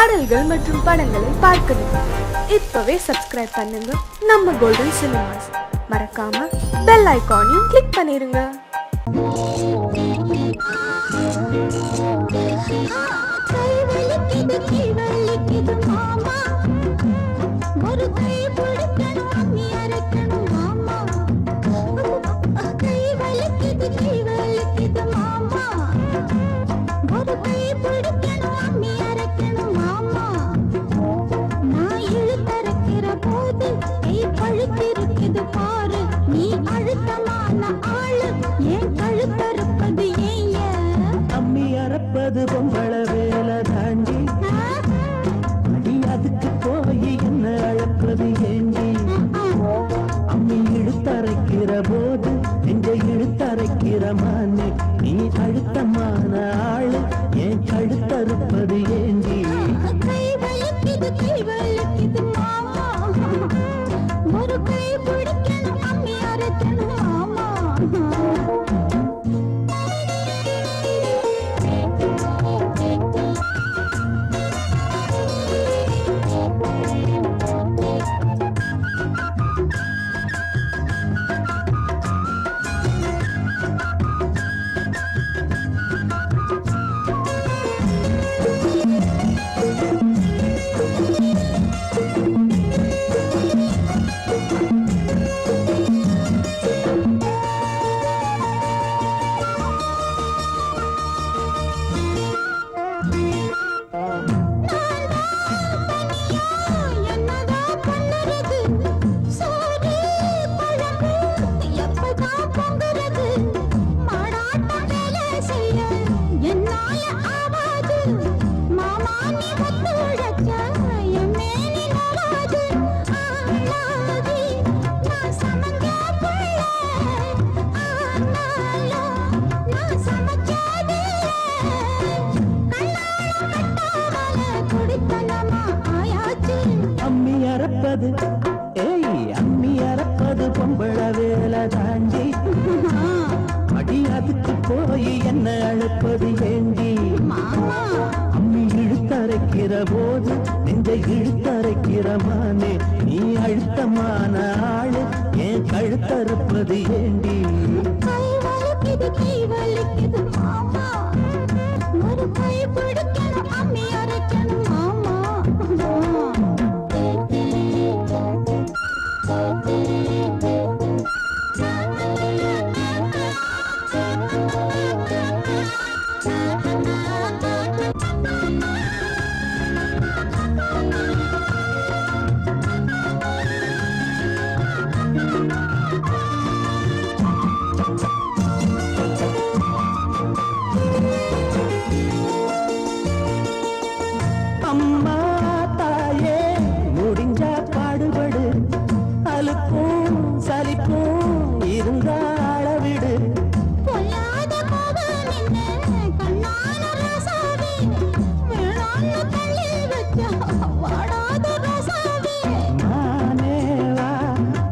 பாடல்கள் மற்றும் படங்களை பார்க்கணுமா? இப்பவே சப்ஸ்கிரைப் பண்ணுங்க நம்ம கோல்டன் சினிமாஸ். மறக்காம பெல் ஐகானையும் கிளிக் பண்ணிருங்க. பொம்பள வேலை தாண்டி நீ அதுக்கு போய் என்ன அழைப்பது ஏண்டி? அம்மி இழுத்தரைக்கிற போது நெஞ்ச இழுத்தரைக்கிற மானே நீ அழுத்தமான ஆளு ஏன் கழுத்தறுப்பது ஏண்டி? ஒரு கை பிடிக்கணும் அம்மி அரைக்கணும் ஆமா. அம்மி அறப்பது பொம்பள வேலை தாண்டி அடி அதுக்கு போய் என்ன அழைப்பது ஏண்டி? அம்மி இழுத்தரைக்கிற போது நெஞ்ச இழுத்தரைக்கிற மானே நீ அழுத்தமான ஆளு ஏன் கழுத்தறுப்பது ஏண்டி? ஒரு கை பிடிக்கணும் அம்மி அரைக்கணும் ஆமா. அம்மா தாயே முடிஞ்சா பாடுபடு, அலுப்பும் சலிப்பும் இருந்தா அளவிடு. மானேவா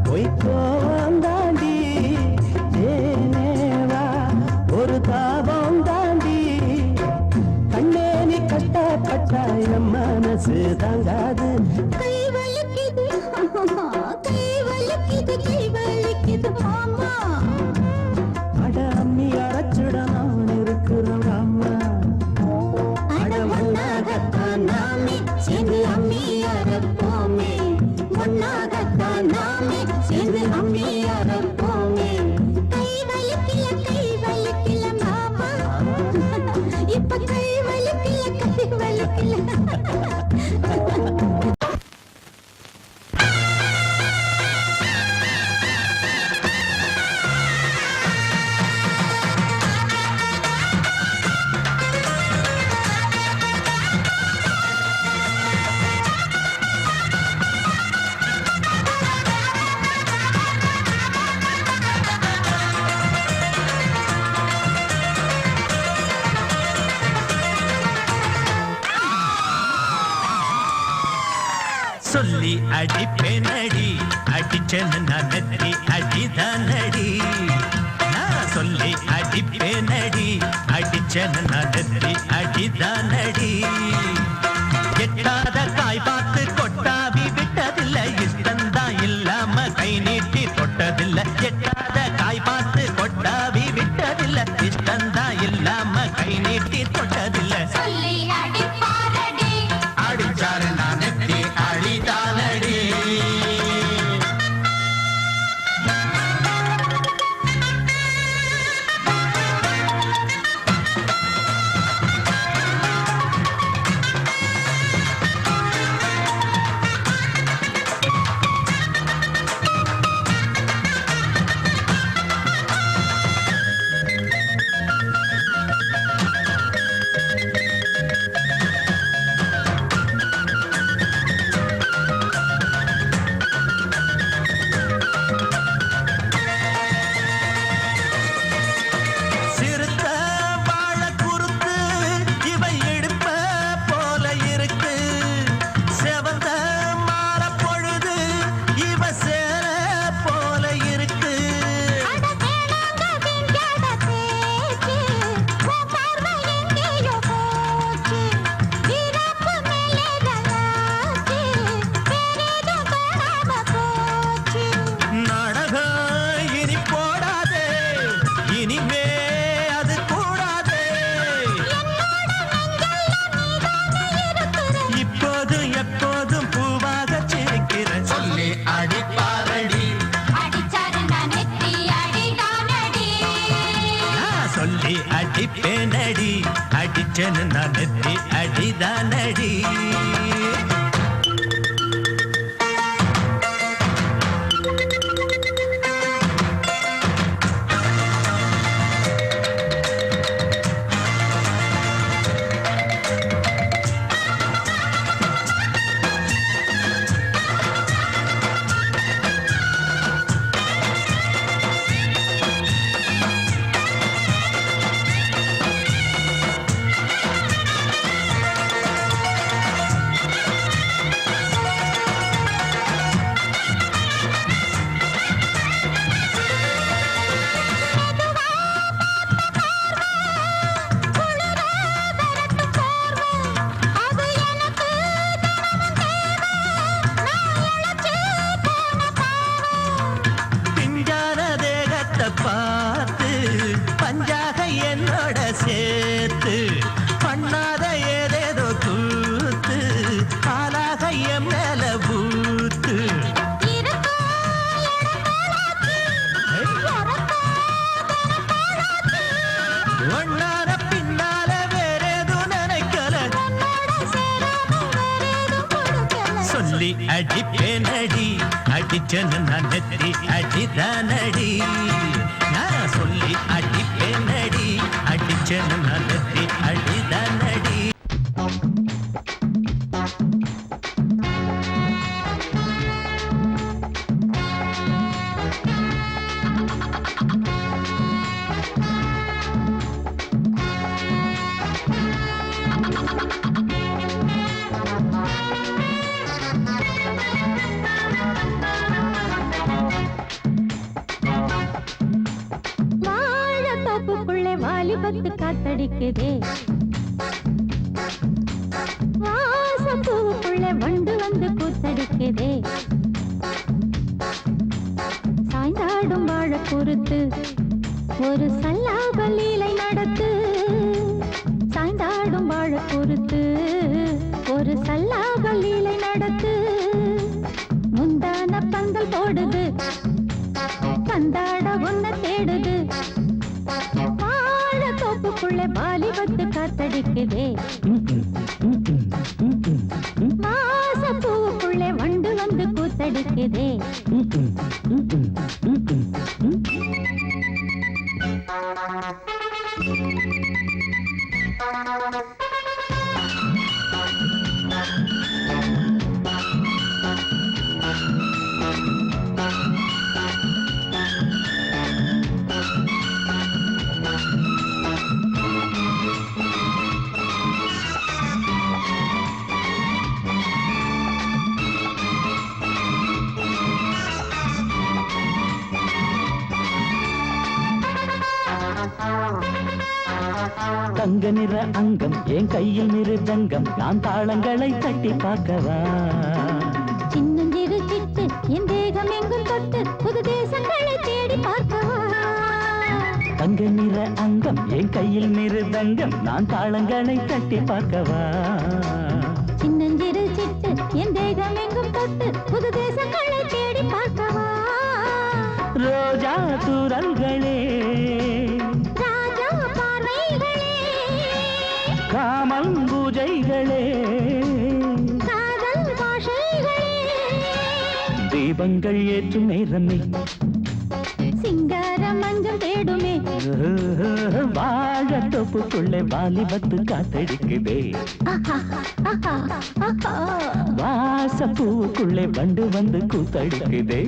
பொய்க்கோவம் தாண்டி, ஏனேவா ஒரு தாபம் தாண்டி. கண்ணே நீ கஷ்டப்பட்டா என் மனசு தாங்காது. கை வலிக்குது கை வலிக்குது கை வலிக்குது மாமா. அட அம்மி அரைச்சுட நான் இருக்கிறோம் அம்மா. அட ஒன்னாகத்தான் நாமே சேர்ந்து அம்மி அரைப்போமே. ஒன்னாகத்தான் நாமே சேர்ந்து அம்மி அரைப்போமே. கை வலிக்கல மாமா. இப்ப கை வலிக்கல சொல்லி அடிப்பேனடி அடிச்சேன்னு நான் நெத்தி அடிதானடி. நான் சொல்லி அடிப்பேனடி அடிச்சேன்னு நான் நெத்தி அடிதானடி. எட்ட அடிச்சேன்னு நான் நெத்தி அடிதானடி. பார்த்து பஞ்சாக என்னோட சேர்த்து பண்ணாத ஏதேதோ கூத்து ஆளாக என் மேல பூத்து ஒன்னார பின்னால வேறேதோ நினைக்கல சொல்லி அடிப்பேனடி அடிச்சனு நான் நெத்தி அடிதானடி. நான் சொல்லி அடிப்பேனடி அடிச்சனு நான் நெத்தி அடிதானடி. வாலிபத்து காத்தடிக்குதே வாசப்பூவுக்குள்ள வண்டு வந்து கூத்தடிக்குதே சாய்ந்தாடும் வாழ பொறுத்து ஒரு சல்லாப லீலை நடத்து சாய்ந்தாடும் வாழ பொறுத்து ஒரு சல்லாப லீலை நடத்து முந்தான பந்தல் போடுது பந்தாட ஒன்ன தேடுது தோப்புக்குள்ளே வாலிபத்து காத்தடிக்குதே மாசப்பூவுக்குள்ளே வண்டு வந்து கூத்தடிக்குதே தங்க நிற அங்கம் என் கையில் மிருதங்கம் நான் தாளங்களை தட்டி பார்க்கவா சின்னஞ்சிறு சிட்டு என் தேகம் எங்கும் தொட்டு புது தேசங்களை தேடி பார்க்கவா தங்க நிற அங்கம் என் கையில் மிருதங்கம் நான் தாளங்களை தட்டி பார்க்கவா சின்னஞ்சிறு சிட்டு என் தேகம் எங்கும் தொட்டு புது தேசங்களை தேடி பார்க்கவா ரோஜா தூரல்களே காமல் பூஜைகளே காதல் பாஷைகளே தீபங்கள் ஏற்றும் நேரமே சிங்கார மஞ்சள் தேடுமே வாழ தொப்புக்குள்ளே வாலிபத்து காத்தடிக்குதே வாசப்பூவுக்குள்ளே வண்டு வந்து கூத்தடிக்குதே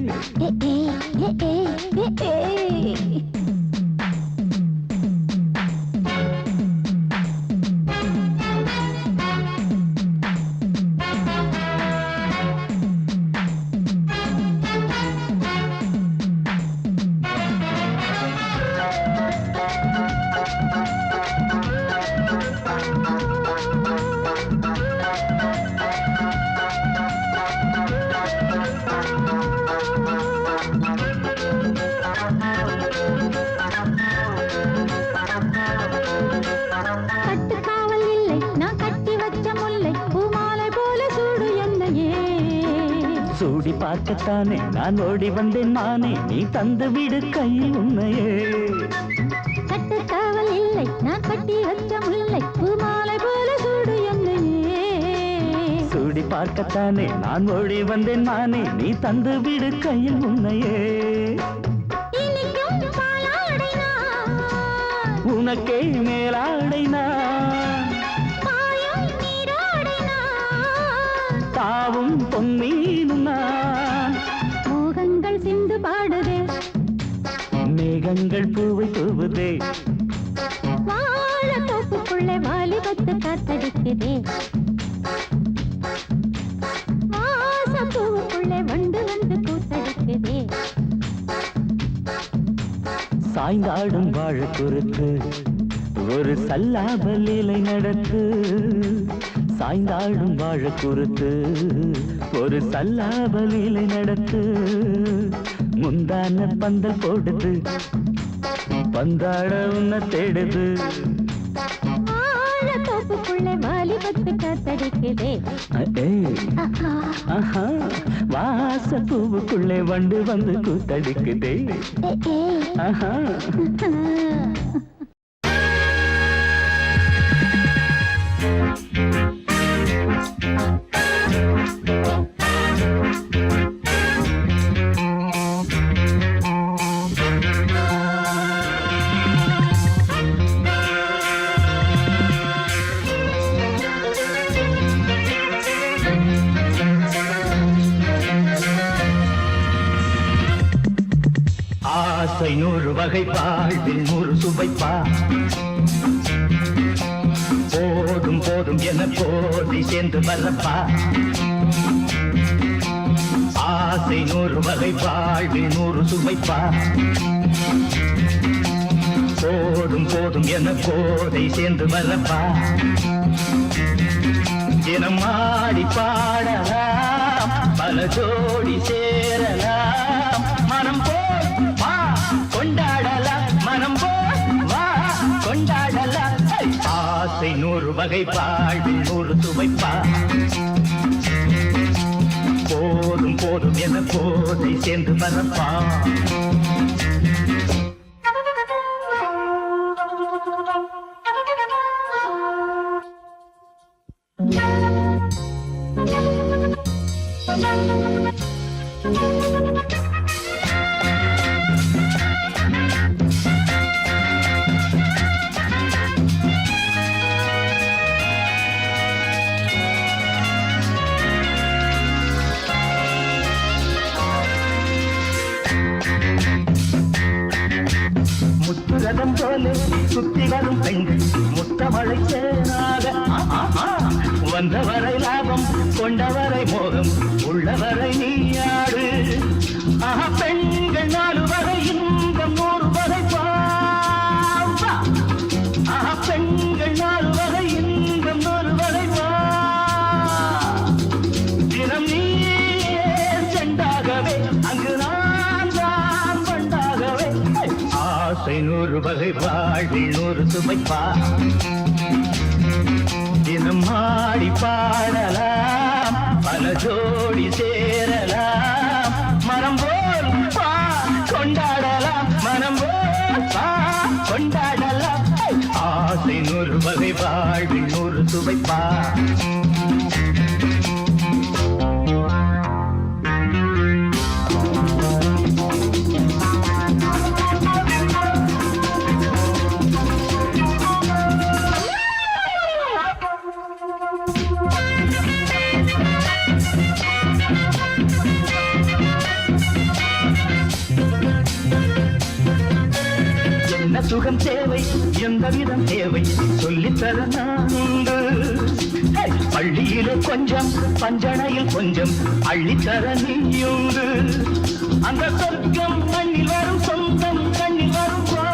சூடி பார்க்கத்தானே நான் ஓடி வந்தேன் மானே நீ தந்து விடு கையில் உன்னையே கட்டுக்காவல் இல்லை நான் கட்டி வச்ச முல்லை பூமாலை சூடி பார்க்கத்தானே நான் ஓடி வந்தேன் நானே, நீ தந்து விடு கையில் உன்னையே. இனிக்கும் பாலாடை நான், உனக்கே மேலாடை நான், பாயும் நீராடை நான், தாவும் பொன்னீனும் நான். மோகங்கள் சிந்து பாடுதே, மேகங்கள் பூவை தூவுதே, வாழ தோப்புக்குள்ளே வாலிபத்து காத்தடிக்குதே, வாச பூவுக்குள்ளே வண்டு வந்து கூத்தடிக்குதே. சாய்ந்தாடும் வாழ குறுத்து ஒரு சல்லாப லீலை நடத்து. சாய்ந்தாடும் வாழ குறுத்து ஒரு சல்லாப லீலை நடத்து. முந்தான பந்தல் போடுது, பந்தாட உன்னை தேடுது. வாழ தோப்புக்குள்ளே வாலிபத்து காத்தடிக்குதே. ஆஹா, வாச பூவுக்குள்ளே வண்டு வந்து கூத்தடிக்குதே. ஆஹா. ஆசை 100 வகை வாழ்வில் 100 சுவைப்பா. போதும் போதும் என போதை சேர்ந்து வரப்பா. ஆசை 100 வகை வாழ்வில் 100 சுவைப்பா. போதும் போதும் என போதை சேர்ந்து வரப்பா. தினம் ஆடி பாடலாம், பல ஜோடி சேரலாம். மனம் போல் வா கொண்டாடலாம், மனம் போல் வா கொண்டாடலாம். ஆசை 100 வகை வாழ்வில் 100 சுவைப்பா. போதும் போதும் என போதை சேர்ந்து வரப்பா. முத்துரதம் போல சுத்தி வரும் பெண்கள் முத்தமழை சேனாக. வந்தவரை லாபம், கொண்டவரை மோகம், உள்ளவரை நீயாடு. பெண்கள் 4 வரை இன்பம் 100 வரை பாவா. பெண்கள் 4 வரை இன்பம் 100 வரை வா. தினம் நீயே செண்டாகவே, அங்கு நான் தான் வண்டாகவே. ஆசை 100 வகை வாழ்வில் 100 சுவைப்பா. தினம் ஆடி பாடலாம், பல ஜோடி சேரலாம். மனம் போல் வா கொண்டாடலாம், மனம் போல் வா கொண்டாடலாம். ஆசை 100 வகை வாழ்வில் 100 சுவைப்பா. என்ன சுகம் தேவை, எந்த விதம் தேவை, சொல்லித்தர நான் உண்டு. பள்ளியிலே கொஞ்சம், பஞ்சனையில் கொஞ்சம், அள்ளித்தர நீயுண்டு. அந்த சொர்க்கம் மண்ணில் வரும், சொந்தம் கண்ணில் வரும் வா.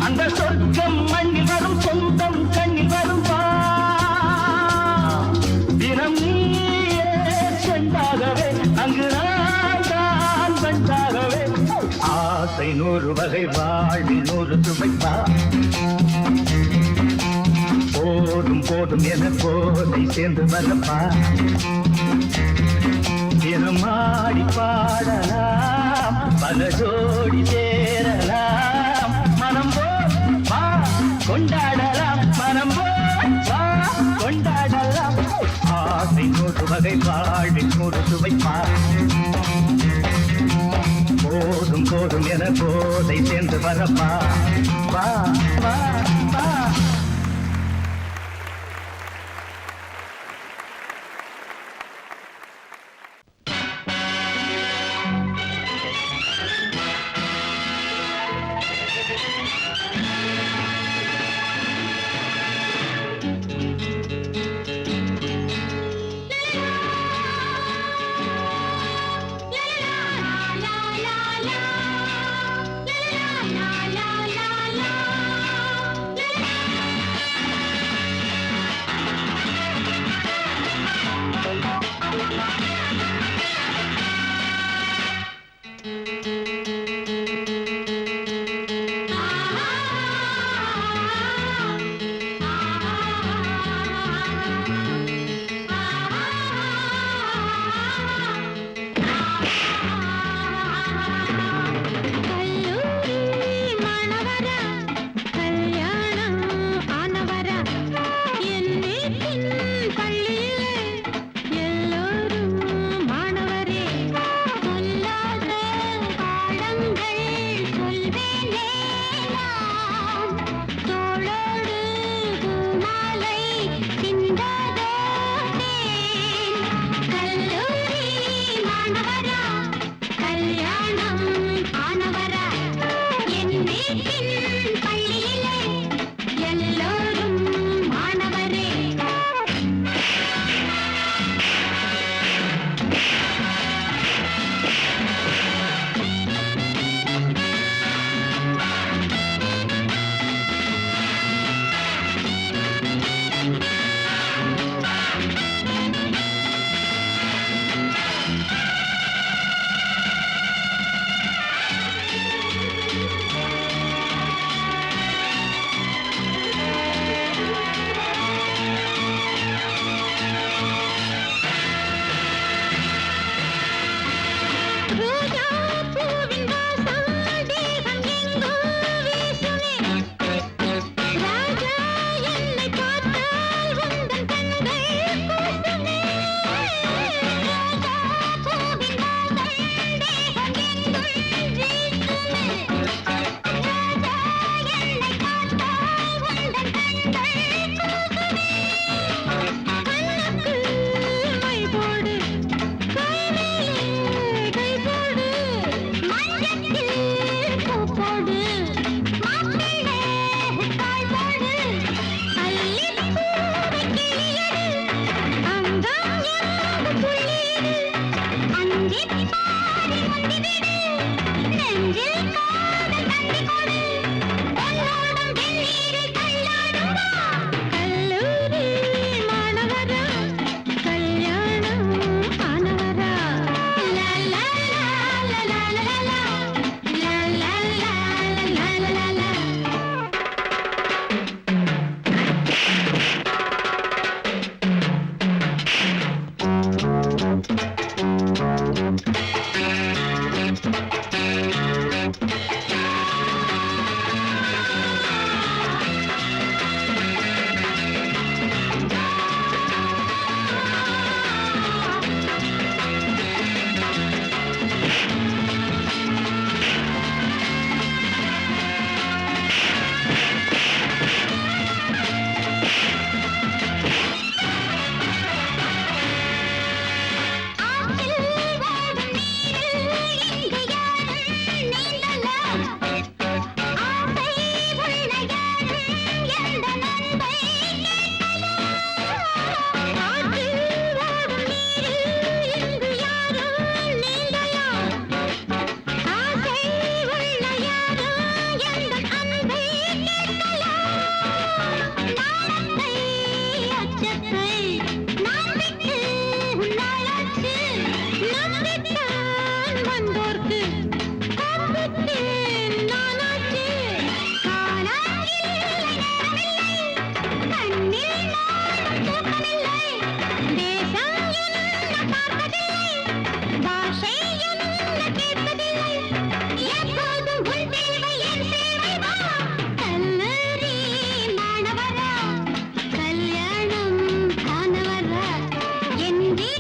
அந்த சொர்க்கம் மண்ணில் வரும், சொந்தம் கண்ணில் வரும் வா. தினம் நீயே செண்டாகவே, அங்கு நான் தான் வந்தாகவே. ஆசை 100 வகை வாழ்வில் 100 சுவைப்பா. போதும் போதும் என போதை சேர்ந்து வரப்பா. தினம் ஆடி பாடலாம், பல ஜோடி சேரலாம். மனம் போல் வா கொண்டாடலாம், மனம் போல் வா கொண்டாடலாம். நூறு வகை வாழ்வில் நூறு சுவைப்பார். போதும் போதும் என போதை சேர்ந்து வரப்பா. வா வா வா. என்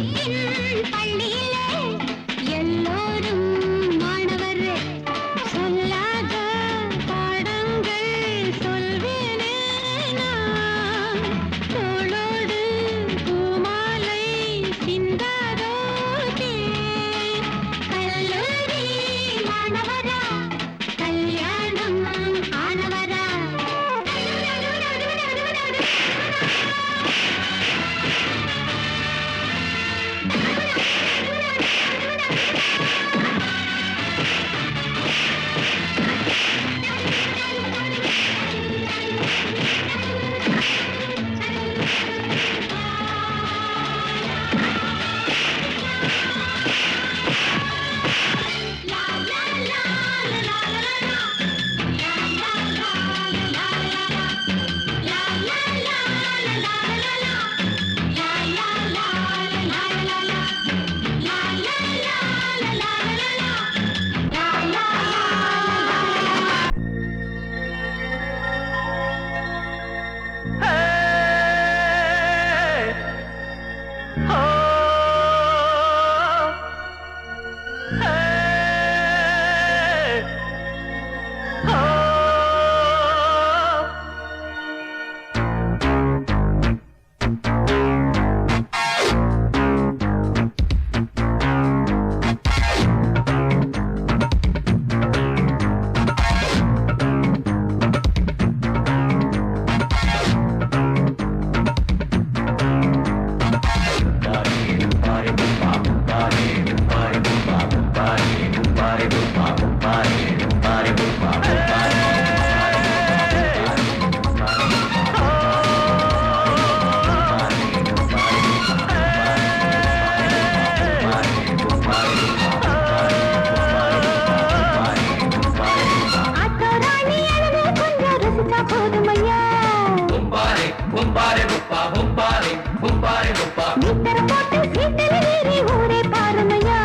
மீட்டர போட்டு சீட்டில் ஏறி ஊரே பாருமையா.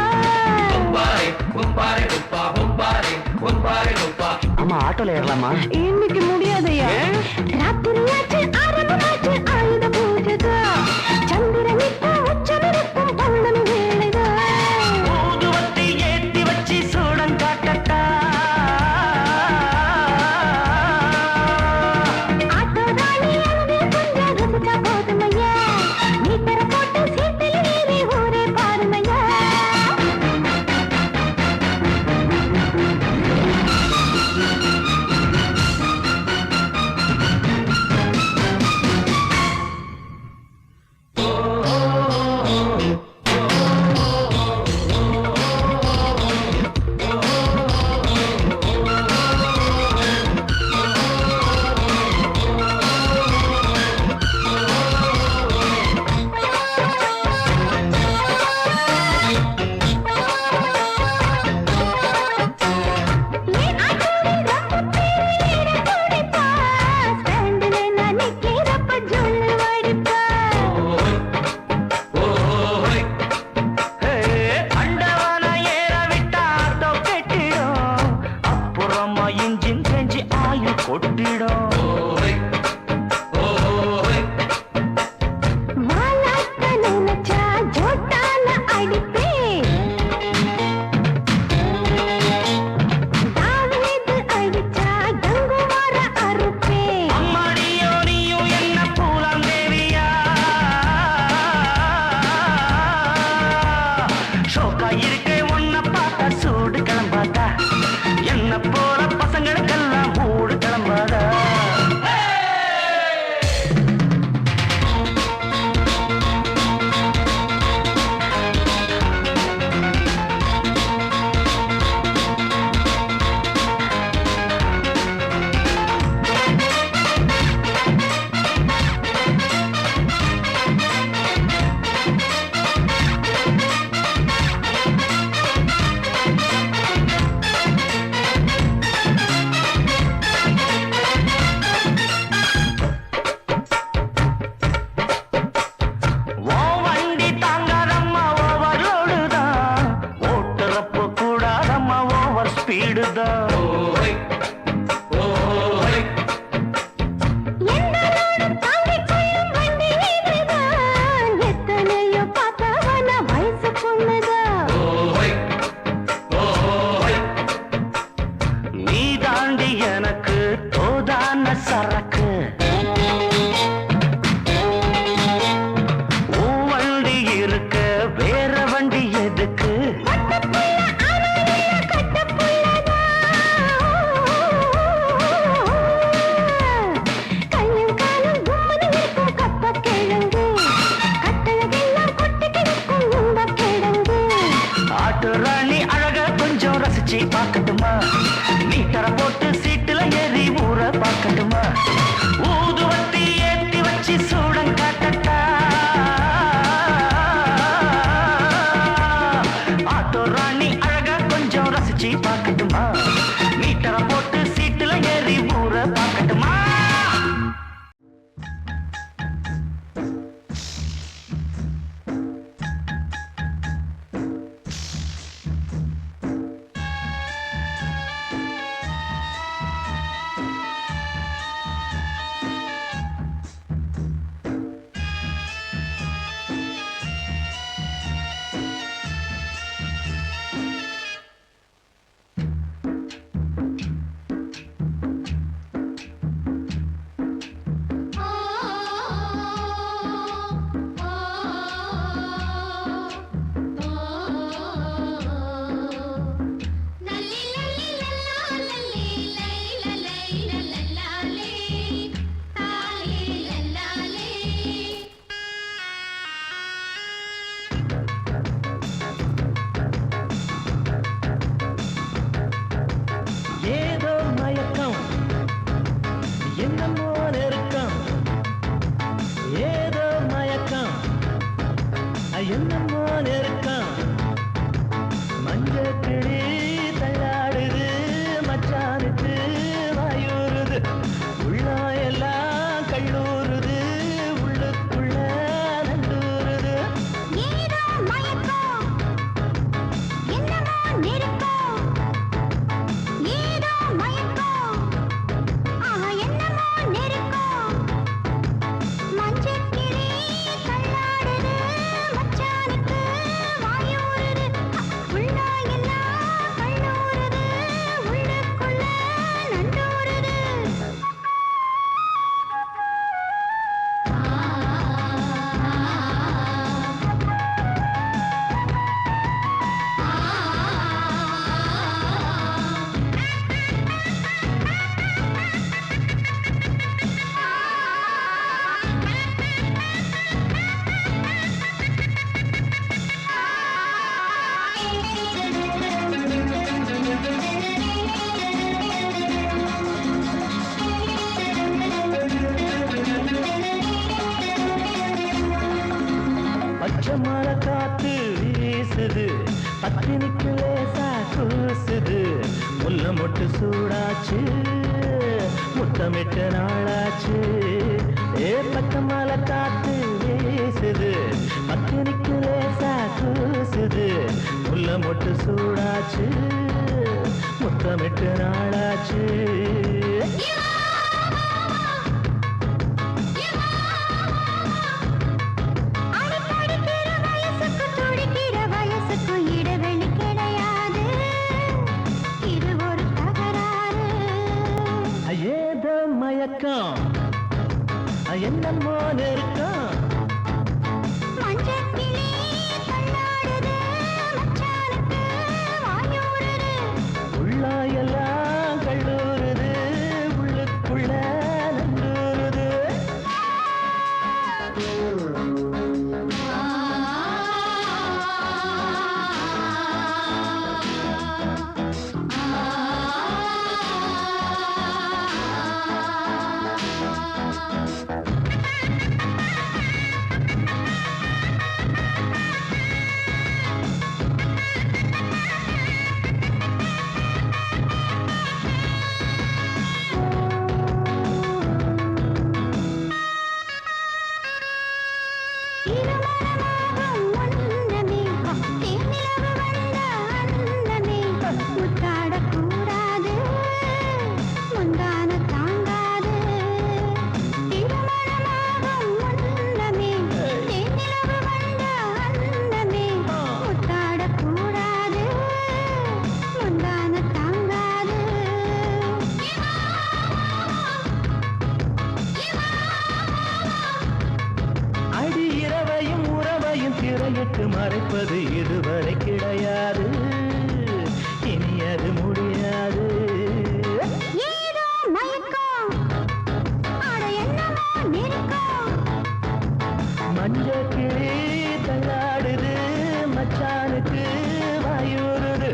ஆமா ஆட்டோல ஏறலாமா? இன்னைக்கு முடியாதையா, ராத்திரியாச்சு ஆரம்பமாச்சு ஆயுத பூஜைதா. சந்திரன் இப்ப உச்சமிருக்கும் பௌர்ணமி வேளைதா. ஊதுவத்தி ஏத்தி வச்சு சூடம் காட்டட்டா. ஆட்டோதானி அங்கே கொஞ்சம் ரசிச்சா போதுமையா. மீட்டர போட்டு சீட்டில் ஏறி ஊரே பாருமையா. மர காத்து வீசுது பத்தினிக்கு லேசா கூசுது முல்ல மொட்டு சூடாச்சு முத்தமிட்ட நாளாச்சு ஏ பக்க மர காத்து வீசுது பத்தினிக்கு லேசா கூசுது முல்ல மொட்டு சூடாச்சு முத்தமிட்ட நாளாச்சு மயக்கம் என்னமோ நெருக்கம் உள்ளாயெல்லாம் கல்லூருது உள்ளுக்குள்ள நந்தூருது திரையிட்டு மறைப்பது இதுவரை கிடையாது இனி அது முடியாது மஞ்ச கிளி தள்ளாடுது மச்சானுக்கு வாயூருது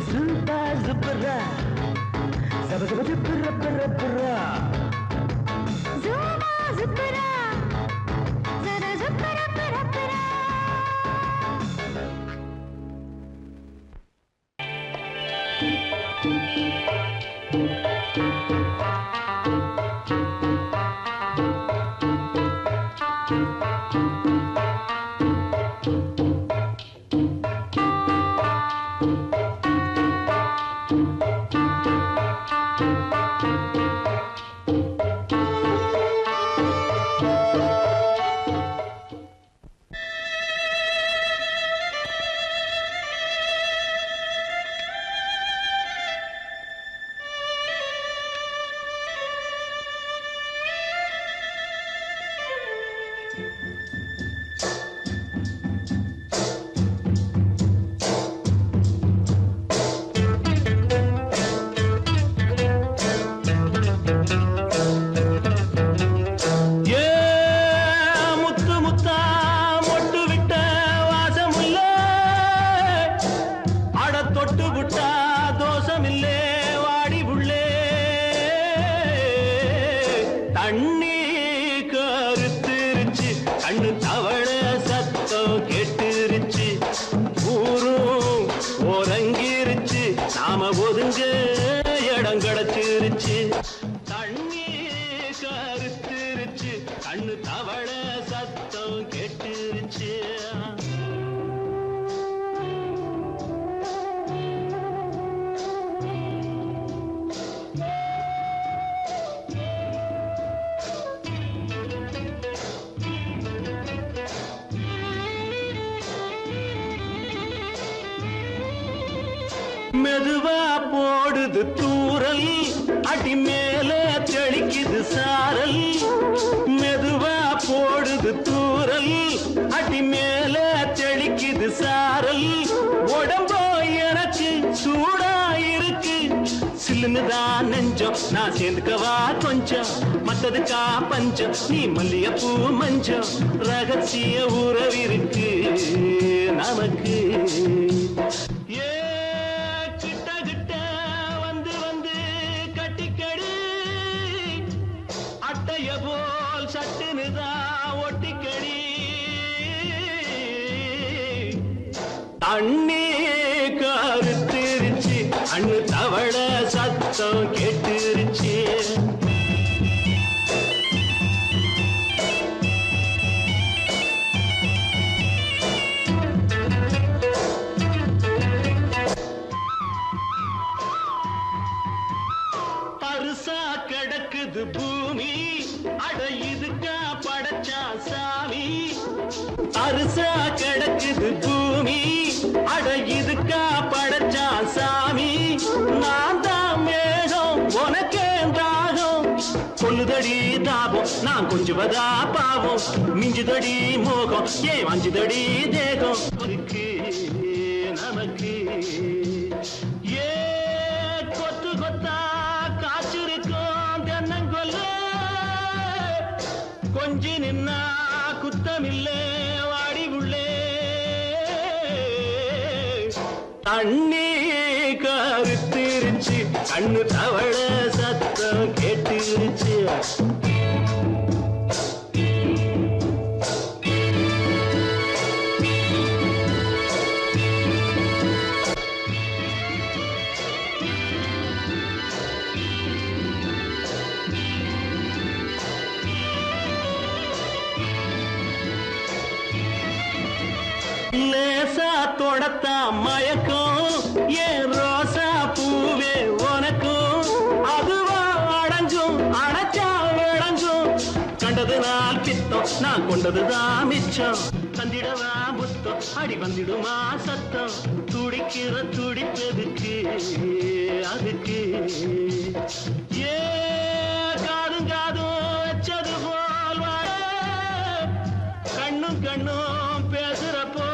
சுப்பா சுப்பரா சப சப சுப்பர பர பரா மெதுவா போடுது தூரல் அடி மேல தெளிக்குது சாரல் மெதுவா போடுது தூரல் அடி மேல தெளிக்குது சாரல் உடம்போ எனக்கு சூடா இருக்கு சில்லுன்னுதான் நெஞ்சம் நான் சேர்ந்துக்கவா கொஞ்சம் மத்ததுக்கா பஞ்சம் நீ மல்லிகைப்பூ மஞ்சம் ரகசிய உறவிருக்கு நமக்கு அடைய போல் சட்டுனுதான் ஒட்டிக்கடி தண்ணி கருத்திருச்சு அண்ணு தவள சத்தம் கேட்டுருச்சு பருசா கிடக்குது பூமி அட இதுக்கா படைச்சா சாமி அரிசா கிடக்குது பூமி அட இதுக்கா படைச்சா சாமி நான் தான் மேகம் உனக்கே தாகம் கொல்லுதடி தாபம் நான் கொஞ்சுவதா பாவம் மிஞ்சுதடி மோகம் ஏன் வஞ்சுதடி தேகம் இருக்கு நமக்கு ஏ கொத்து கொத்தா காய்ச்சிருக்கும் தென்னங்கொல்ல கொஞ்சி நின்னா குத்தமில்லே வாடி உள்ளே தண்ணி கருத்திருச்சு கண்ணு தவள சத்தம் கேட்டுருச்சு லேசா தொடத்தா மயக்கம் ஏன் ரோசா பூவே உனக்கும் அதுவா அடைஞ்சும் அடைச்சா விளைஞ்சும் கண்டது நாள் பித்தம் நான் கொண்டதுதான் மிச்சம் தந்திடவா புத்தம் அடி வந்திடுமா சத்தம் துடிக்கிற துடிப்பதுக்கு அதுக்கு ஏ காதும் காதும் வச்சது போல் வாழ கண்ணும் கண்ணும் பேசுறப்போ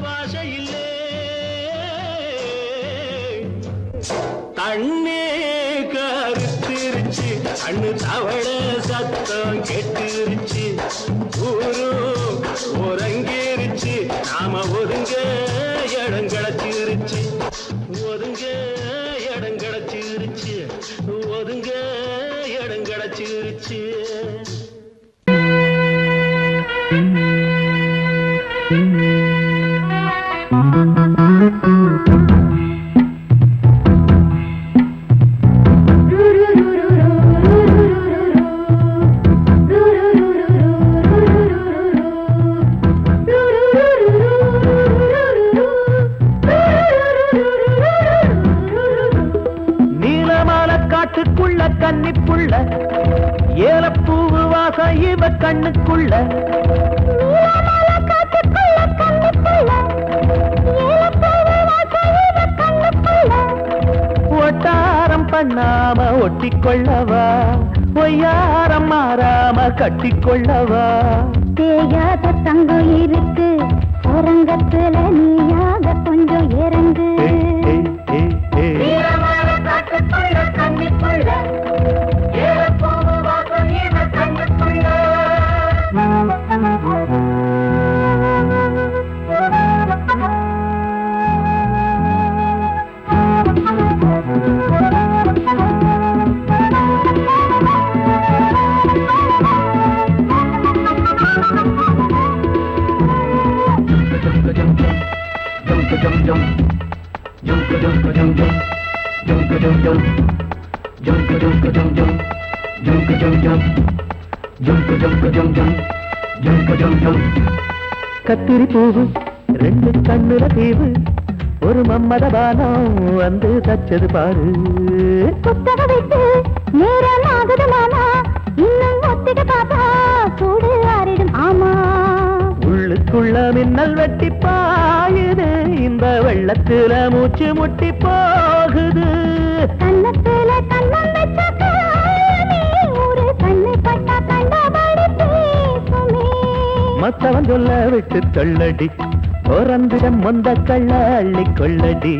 பாஷை இல்லே தண்ணே கருத்திருச்சு அண்ணு தவள சத்தம் கெட்டுருச்சு ஊரும் ஒரங்கிருச்சு நாம ஒதுங்க இடம் கிடச்சிருச்சு ஒதுங்க இடம் கிடச்சிருச்சு ஒதுங்க இடம் கிடச்சிருச்சு காட்டுக்குள்ள கன்னிப்புள்ள ஏலப்பூவு வாசம் இவ கண்ணுக்குள்ள ஒட்டாரம் பண்ணாம ஒட்டிக்கொள்ளவா பொய்யாரம் மாறாம கட்டிக்கொள்ளவா தேயாத தங்கம் இருக்கு அரங்கத்துல நீயாக கொஞ்சம் இறங்கு கத்திரி பூவு ரெண்டு கண்ணுல தீவு ஒரு மம்மத பானம் வந்து தச்சது பாரு புத்தக விட்டு நேரம் ஆகுது மாமா இன்னும் ஒத்திக பாப்பா சூடு ஆறிடும் ஆமா உள்ளுக்குள்ள மின்னல் வெட்டி பாயுது இந்த வெள்ளத்துல மூச்சு முட்டி போகுது கண்ணத்துல கண்ணம் வச்ச ஒரு கண்ணு பட்டா கண்டபடி பேசுமே மத்தவன் சொல்ல விட்டு தள்ளடி ஓரந்திடம் மொந்த கள்ள அள்ளி கொள்ளடி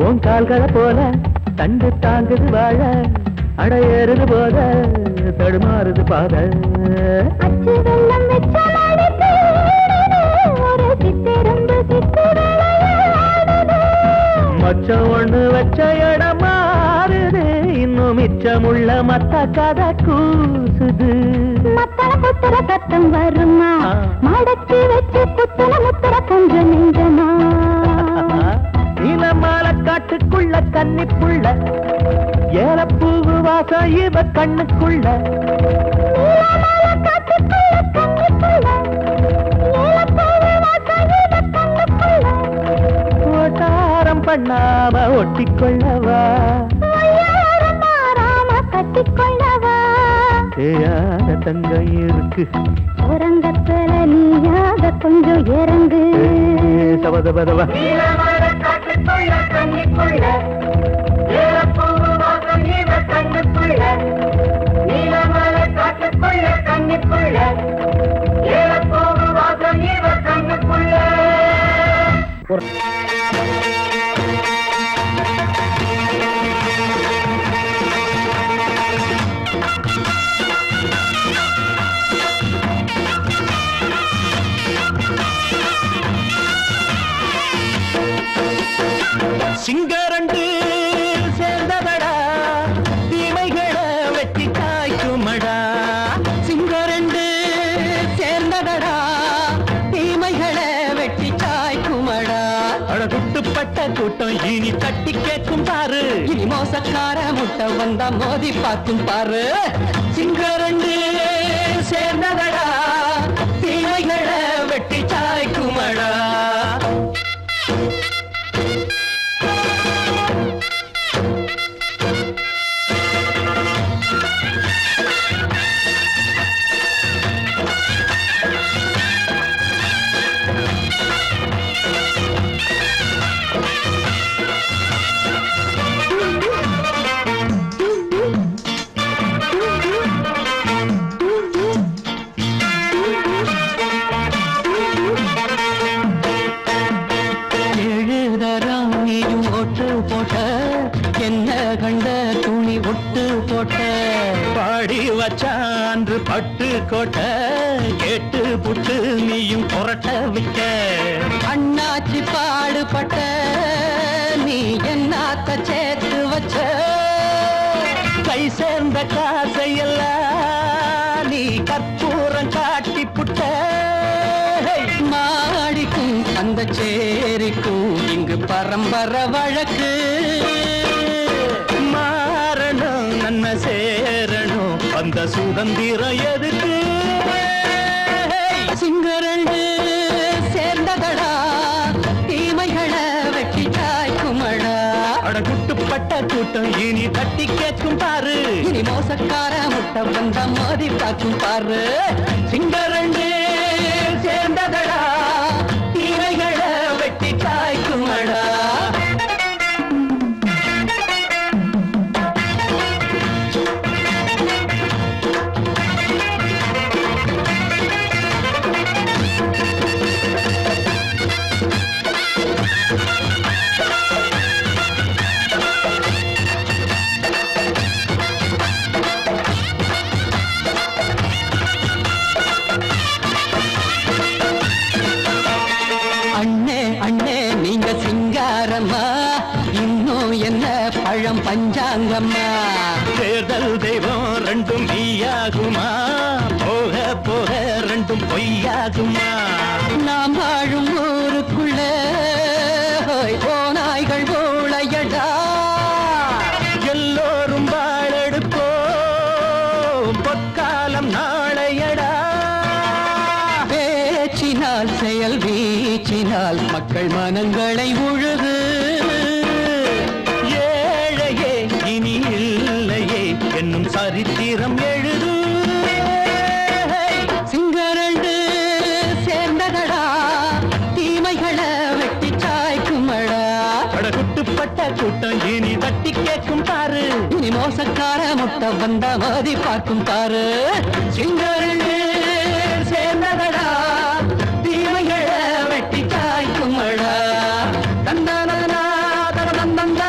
உன் கால்களை போல தண்டு தாங்குது வாழ அடையேறுது போத தடுமாறுது பாத அச்சு வெள்ளம் வெச்ச நாளைக்கு ஒரு சித்திருந்து சித்து விளையாடுது. மச்சம் ஒண்ணு வச்ச இடம் மாறுது இன்னும் மிச்சமுள்ள மத்த கதை கூசுது மத்தள குத்துற சத்தம் வருமா ஆ. மடக்கி வச்சு குத்துற முத்துற கொஞ்சம் நெஞ்சமா நீலமால காட்டுக்குள்ள கன்னிப்புள்ள ஏலப்பூவு வாசம் இவ கண்ணுக்குள்ள நீலமலை காட்டுக்குள்ள கண்ணுக்குள்ள ஏலப்பூவு வாசம் இவ கண்ணுக்குள்ள. ஓட்டாரம் பண்ணாம ஒட்டிக்கொள்ளவா ஒய்யாரம் மாறாம கட்டிக்கொள்ளவா தேயாத தங்கம் இருக்கு உறங்கத்துல நீயாக கொஞ்சம் இறங்கு சபதபதவா சிங்கரண்டு சேர்ந்ததடா தீமைகளை வெட்டி காய்க்குமடா சிங்கரண்டு சேர்ந்ததடா தீமைகளை வெட்டி காய்க்குமடா அழகுட்டுப்பட்ட கூட்டம் இனி தட்டி கேட்கும் பாரு இனி மோசக்கார முட்டை வந்தா மோதி பார்க்கும் பாரு சிங்கரண்டு சேர்ந்ததடா தீமைகளை வெட்டி காய்க்குமடா என்ன கண்ட துணி ஒட்டு போட்ட பாடி வச்சான்று பட்டு கோட்ட கேட்டு புட்டு நீயும் புரட்ட விட்ட அண்ணாச்சி பாடுபட்ட நீ என்னாத்த சேர்த்து வச்ச கை சேர்ந்த காசையெல்லாம் நீ கற்பூரம் காட்டி புட்ட மாடிக்கும் அந்த சேரிக்கும் இங்கு பரம்பரை வழக்கு மாறணும் நன்மை சேரணும் அந்த சுதந்திரம் எதுக்கு சிங்கரண்டு சேர்ந்ததடா தீமைகளை வெட்டி காய்க்குமடா அடகுட்டுப்பட்ட கூட்டம் இனி தட்டி கேட்கும் பாரு இனி மோசக்கார முட்டை வந்த மோதி பார்க்கும் பாரு சிங்கரண்டு சேர்ந்ததடா தீமைகளை வெட்டி காய்க்குமடா இன்னும் என்ன பழம் பஞ்சாங்கம்மா தேர்தல் தெய்வம் ரெண்டும் மெய்யாகுமா போக போக ரெண்டும் பொய்யாகுமா நாம் வாழும் ஊருக்குள்ள ஓநாய்கள் ஊழையடா எல்லோரும் வாழெடுப்போம் பொற்காலம் நாளையடா பேச்சினால் செயல் வீச்சினால் மக்கள் மனங்களை உழுது ஏழையே இனி இல்லையே என்னும் சரித்திரம் எழுது சிங்கரண்டு சேர்ந்ததடா தீமைகளை வெட்டி சாய்க்குமடா அடகுட்டுப்பட்ட கூட்டம் இனி தட்டி கேட்கும் பாரு இனி மோசக்கார முட்டை வந்த மோதி பார்க்கும் பாரு சிங்கரண்டு சேர்ந்ததடா தீமைகளை வெட்டி காய்க்குமடா தந்தனா தந்தந்தா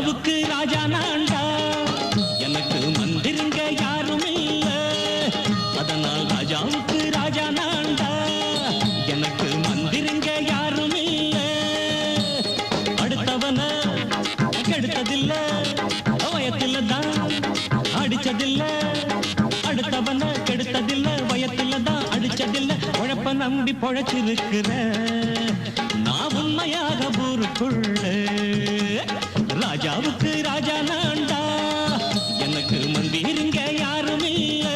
ராஜாவுக்கு ராஜா நான்டா எனக்கு மந்திருங்க யாரும் இல்ல அதனால் ராஜாவுக்கு ராஜா நான்டா எனக்கு மந்திருங்க யாரும் இல்ல அடுத்தவன கெடுத்ததில்ல வயத்தில தான் அடிச்சதில்ல அடுத்தவன கெடுத்ததில்ல வயத்தில தான் அடிச்சதில்ல உழப்ப நம்பி பொழைச்சிருக்கிற நான் உண்மையாக ஊருக்குள்ள ராஜாவுக்கு ராஜா நான்டா எனக்கு மந்திருங்க யாரும் இல்ல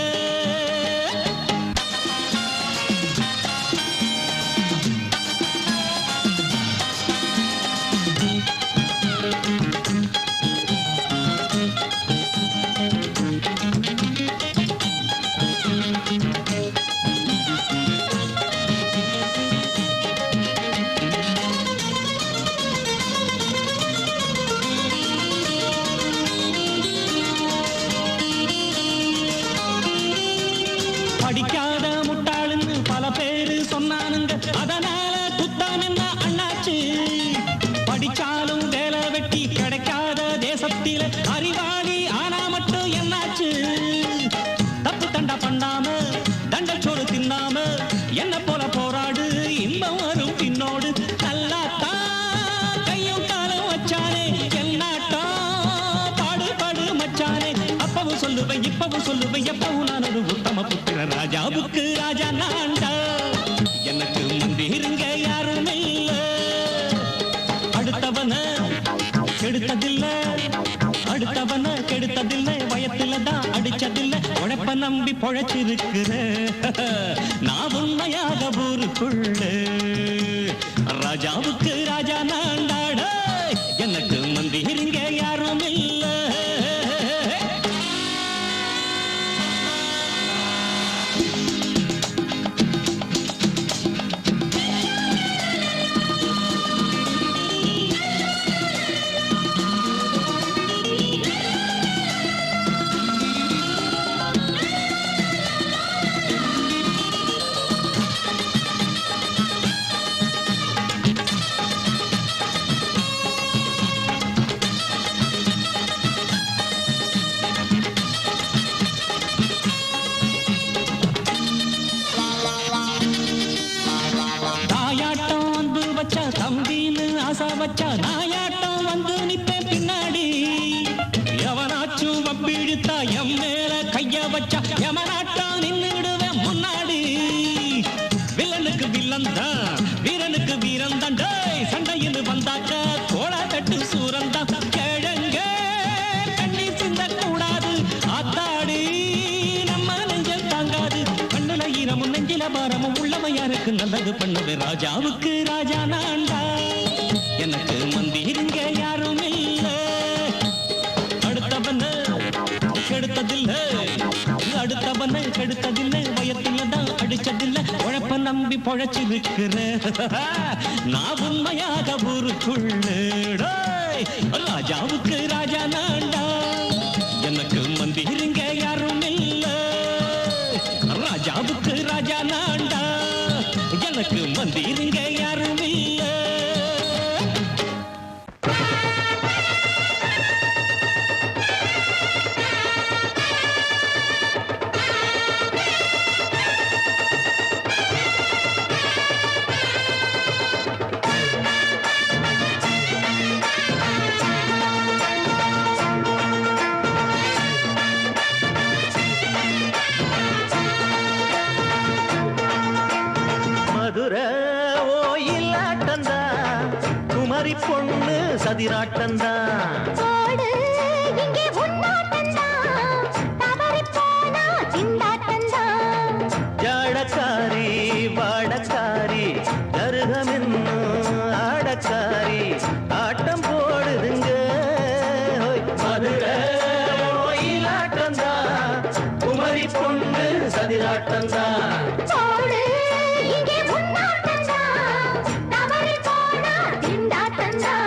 படிக்காத முட்டாளுன்னு பல பேரு சொன்னானுங்க அதனால குத்தம் என்ன அண்ணாச்சு படிச்சாலும் வேலை வெட்டி கிடைக்காத தேசத்தில அறிவாளி ஆனா மட்டும் என்னாச்சு தப்பு தண்டா பண்ணாம தண்டச்சோறு தின்னாம என்ன போல போராடு இன்பம் வரும் பின்னோடு நல்லாத்தான் கையும் காலம் வச்சானே என்னாட்டா பாடு பாடு மச்சானே அப்பவும் சொல்லுவேன் இப்பவும் சொல்லுவேன் எப்பவும் நான் ஒரு உத்தம புத்திர ராஜாவுக்கு ராஜா நான்டா எனக்கு மந்திருங்க யாரும் இல்ல அடுத்தவன கெடுத்ததில்ல அடுத்தவன கெடுத்ததில்லை வயத்தில தான் அடிச்சதில்ல உழைப்ப நம்பி பொழைச்சிருக்கிற நான் உண்மையாக ஊருக்குள்ள ராஜாவுக்கு ராஜா நான்டாட எனக்கு மந்திருங்க யாரும் இல்ல தாயாட்டம் வந்து வச்சா தம்பின்னு ஆசா வச்சா நாயாட்டம் வந்து நிப்பேன் பின்னாடி எவனாச்சும் வப்பிழுத்தா எம் மேல கைய வச்சா எவனாட்டம் நின்னுடுவேன் முன்னாடி வில்லனுக்கு வில்லன் தான் வீரனுக்கு வீரன் தான் சண்டையில் வந்தாக்க கோலா தட்டு சூரன் தான் கிழங்க கண்ணி சிந்த கூடாது ஆத்தாடி நம்ம நெஞ்சல் தாங்காது கண்ணுல ஈரமும் நெஞ்சில பாரமும் உள்ளவன் யாருக்கு நல்லது பண்ணுது ராஜாவுக்கு ராஜா நான்டா எனக்கு மந்திருங்க யாரும் இல்ல அடுத்தவன கெடுத்ததில்ல அடுத்தவன கெடுத்ததில்லை வயத்தில தான் அடிச்சதில்லை உழைப்ப நம்பி பொழைச்சிருக்கிற நான் உண்மையாக ஊருக்குள்ள ராஜாவுக்கு ராஜா நான்டா எனக்கு மந்திருங்க யாரும் இல்ல ராஜாவுக்கு ராஜா நான்டா எனக்கு மந்திருங்க யாரும் இல்ல மதுரை ஓயிலாட்டந்தா குமரி பொண்ணு சதிராட்டந்தா ஓடு இங்கே உன்னாட்டந்தான் தவறிப் போனா திண்டாட்டந்தான் ஜாடக்காரி வாடக்காரி கருகமென்னு ஆடக்காரி ஆட்டம் போடுதுங்க ஹோய். மதுரை ஓயிலாட்டந்தா குமரி பொண்ணு சதிராட்டந்தா ஓடு இங்கே உன்னாட்டந்தான் தவறிப் போனா திண்டாட்டந்தான்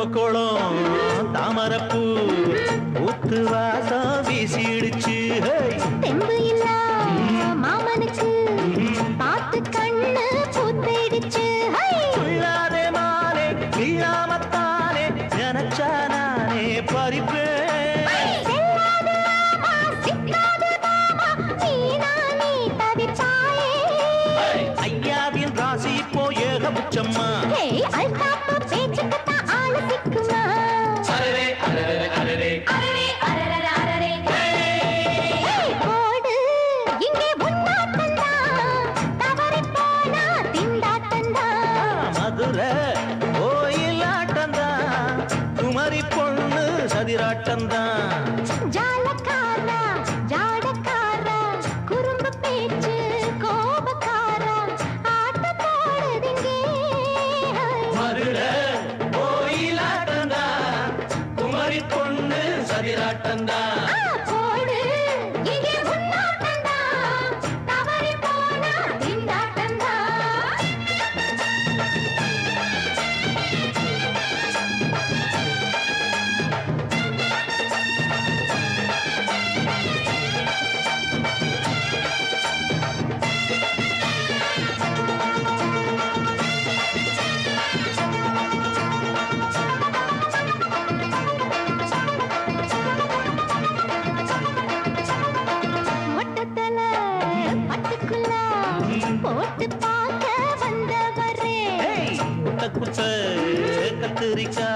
தெப்பக்குளம் தாமரப்பூ ஊத்து வாசம் வீசிடுச்சு தெம்பு இல்ல மாமனுக்கு பார்த்து கண்ணு பூத்திடுச்சு உள்ளாதே மாலே வீழாமத்தானே நினைச்சா நானே பறிப்பேன் ஐயாவின் ராசி இப்போ ஏகபுச்சம்மா மதுரை கோயிலாட்டந்தான் குமரி பொண்ணு சதிராட்டந்தான் ஜாலக்காரா ஜாடக்காரா குறும்பு பேச்சு கோபக்காரா ஆட்ட போடுதுங்க மதுரை கோயிலாட்டந்தான் குமரி பொண்ணு சதிராட்டந்தான் போடு இங்கே உன்னாட்டந்தா தவறி போனா திண்டாட்டந்தா மொட்டத்தல பட்டுக்குள்ள போட்டு பார்க்க வந்தவரே குட்ட குட்ட கத்திரிக்கா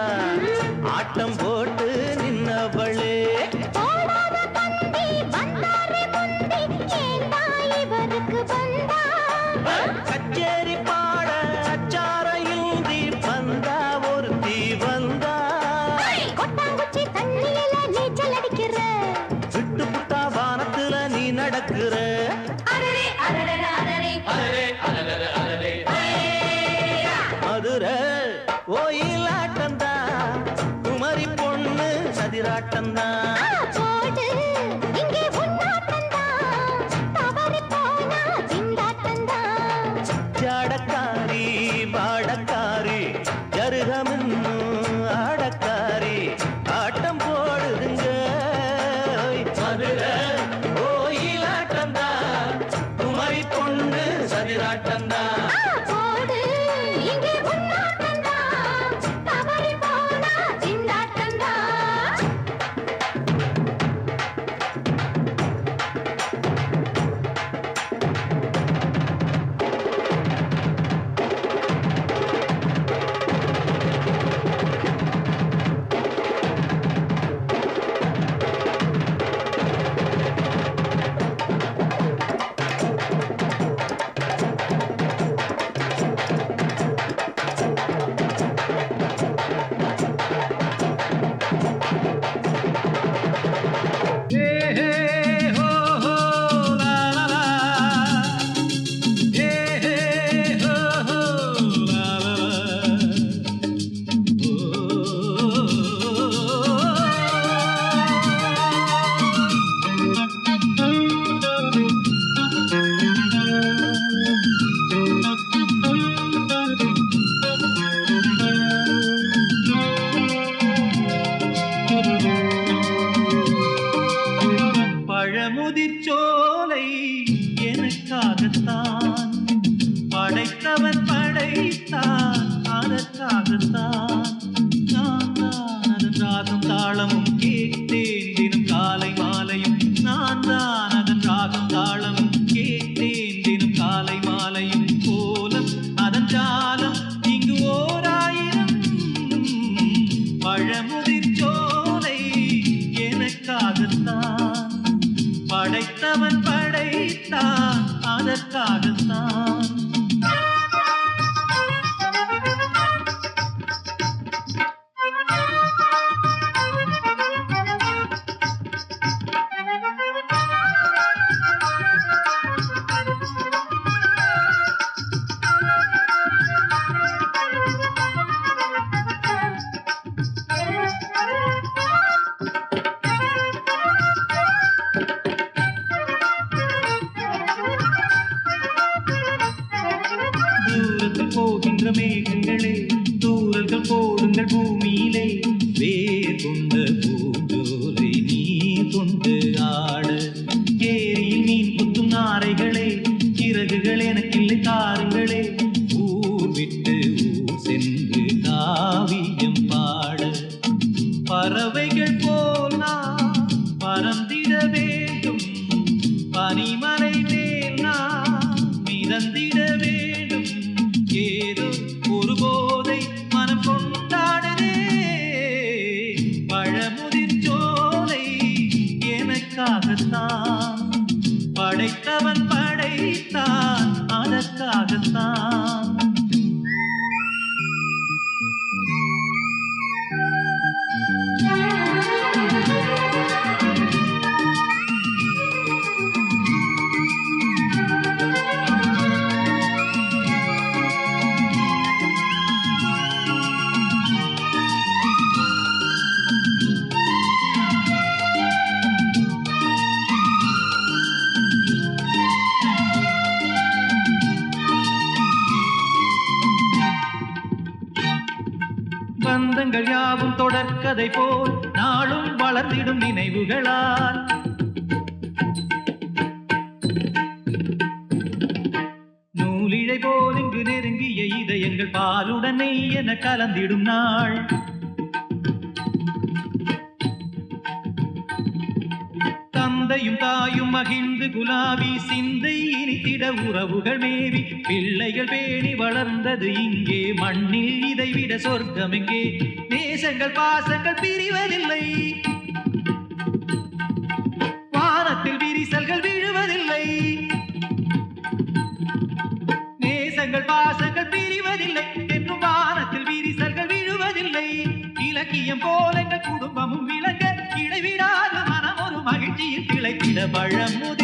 ஆட்டம் போட்டு நின்னவளே போடாத பந்தி வந்தாரே முந்தி ஏண்டா இவருக்கு வந்தா கச்சேரி பாட அச்சாரையுந்தி வந்தா ஒருத்தி வந்தா கொட்டாங்குச்சி தண்ணியில நீச்சல் அடிக்கிற விட்டு புட்டா வானத்துல நீ நடக்கிற அரரே அரரே அரரே மதுரை கோயிலாட்டந்தா குமரி பொண்ணு சதிராட்டந்தா போடு இங்கே உன்னாட்டந்தா தவறி போனா திண்டாட்டந்தா ஜாடக்காரி பாடக்காரி ஜருகமின்னு ஆடக்காரி ஆட்டம் போடுதுங்க மதுரை கோயிலாட்டந்தா குமரி பொண்ணு சதிராட்டந்தா போடு இங்கே உன்னாட்டந்தா தவறி போனா திண்டாட்டந்தா பழமுதிர்ச்சோலை எனக்காகத்தான் படைத்தவன் படைத்தான் அதற்காகத்தான் நான் தான் அதன் ராகம் தாளமும் கேட்டேன் தினம் காலை மாலையும் நான் தான் அதன் ராகம் தாளமும் கேட்டேன் தினம் காலை மாலையும் கோலம் அதன் ஜாலம் இங்கு ஓராயிரம் பழமுதிர்ச்சோலை எனக்காகத்தான் படைத்தவன் படைத்தான் அதற்காகத்தான் தூரத்தில் போகின்ற மேகங்களே தூரல்கள் போடுங்கள் பூமியிலே மிதந்திட வேண்டும் ஏதோ ஒரு போதை மனம் கொண்டாடுதே பழமுதிர் சோலை எனக்காகத்தான் படைத்தவன் படைத்தான் அதற்காகத்தான் பந்தங்கள் யாவும் தொடர்கதை போல் நாளும் வளர்ந்திடும் நினைவுகளால் நூலிழை போல் இங்கு நெருங்கிய இதயங்கள் பாலுடனே என கலந்திடும் நாள் தந்தையும் தாயும் மகிழ்ந்து குலாவி சிந்தை இனித்திட உறவுகள் மேவி பிள்ளைகள் பேணி வளர்ந்தது இங்கே மண்ணில் இதைவிட சொர்க்கம் எங்கே நேசங்கள் பாசங்கள் பிரிவதில்லை வானத்தில் விரிசல்கள் விழுவதில்லை நேசங்கள் பாசங்கள் பிரிவதில்லை என்றும் வானத்தில் விரிசல்கள் விழுவதில்லை இலக்கியம் போல எங்கள் குடும்பமும் விளங்க இடைவிடாத மனம் ஒரு மகிழ்ச்சியில் திளைத்திட பழமுதி